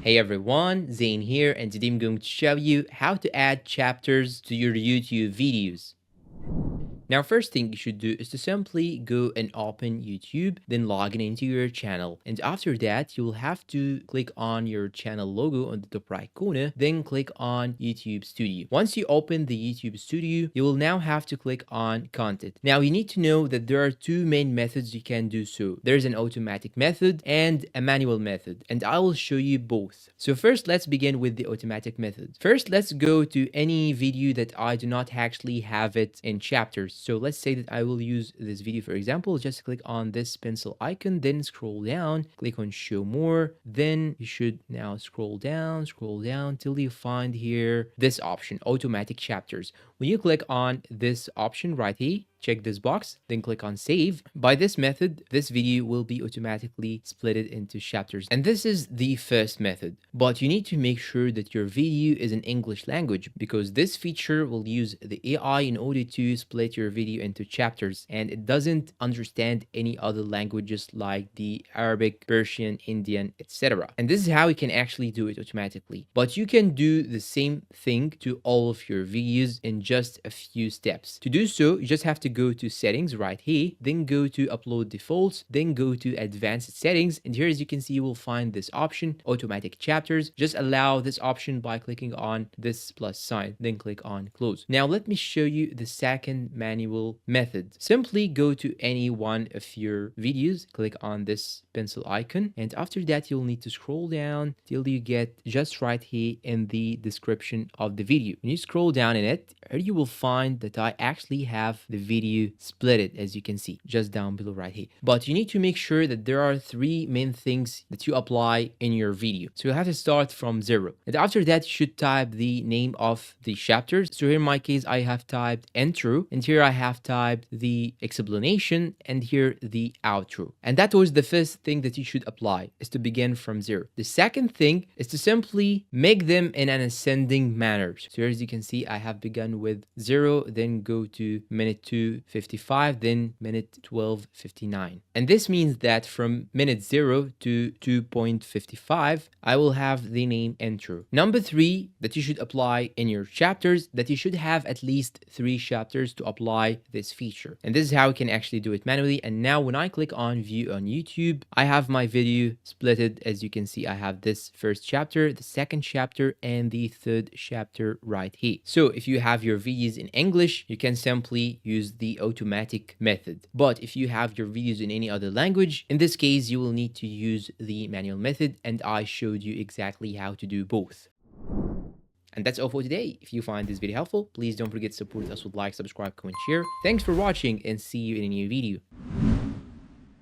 Hey everyone, Zane here, and today I'm going to show you how to add chapters to your YouTube videos. Now, first thing you should do is to simply go and open YouTube, then log in into your channel. And after that, you'll have to click on your channel logo on the top right corner, then click on YouTube Studio. Once you open the YouTube Studio, you will now have to click on Content. Now, you need to know that there are two main methods you can do so. There's an automatic method and a manual method, and I will show you both. So first, let's begin with the automatic method. First, let's go to any video that I do not actually have it in chapters. So let's say that I will use this video, for example. Just click on this pencil icon, then scroll down, click on show more. Then you should now scroll down till you find here this option, automatic chapters. When you click on this option right here, check this box, then click on save. By this method, this video will be automatically splitted into chapters. And this is the first method, but you need to make sure that your video is in English language, because this feature will use the AI in order to split your video into chapters, and it doesn't understand any other languages like the Arabic, Persian, Indian, etc. And this is how you can actually do it automatically. But you can do the same thing to all of your videos in just a few steps. To do so, you just have to go to settings right here, then go to upload defaults, then go to advanced settings, and here, as you can see, you will find this option, automatic chapters. Just allow this option by clicking on this plus sign, then click on close. Now let me show you the second manual method. Simply go to any one of your videos, click on this pencil icon, and after that you'll need to scroll down till you get just right here in the description of the video. When you scroll down in it, here you will find that I actually have the video splitted, as you can see just down below right here. But you need to make sure that there are three main things that you apply in your video. So you have to start from 0, and after that you should type the name of the chapters. So here in my case I have typed intro, and here I have typed the explanation, and here the outro. And that was the first thing that you should apply, is to begin from 0. The second thing is to simply make them in an ascending manner. So here, as you can see, I have begun with 0, then go to minute 2:55, then minute 12:59. And this means that from minute 0 to 2:55, I will have the name intro. Number 3 that you should apply in your chapters, that you should have at least 3 chapters to apply this feature. And this is how you can actually do it manually. And now when I click on view on YouTube, I have my video splitted. As you can see, I have this first chapter, the second chapter, and the third chapter right here. So if you have your videos in English, you can simply use the automatic method. But if you have your videos in any other language, in this case, you will need to use the manual method, and I showed you exactly how to do both. And that's all for today. If you find this video helpful, please don't forget to support us with like, subscribe, comment, share. Thanks for watching, and see you in a new video.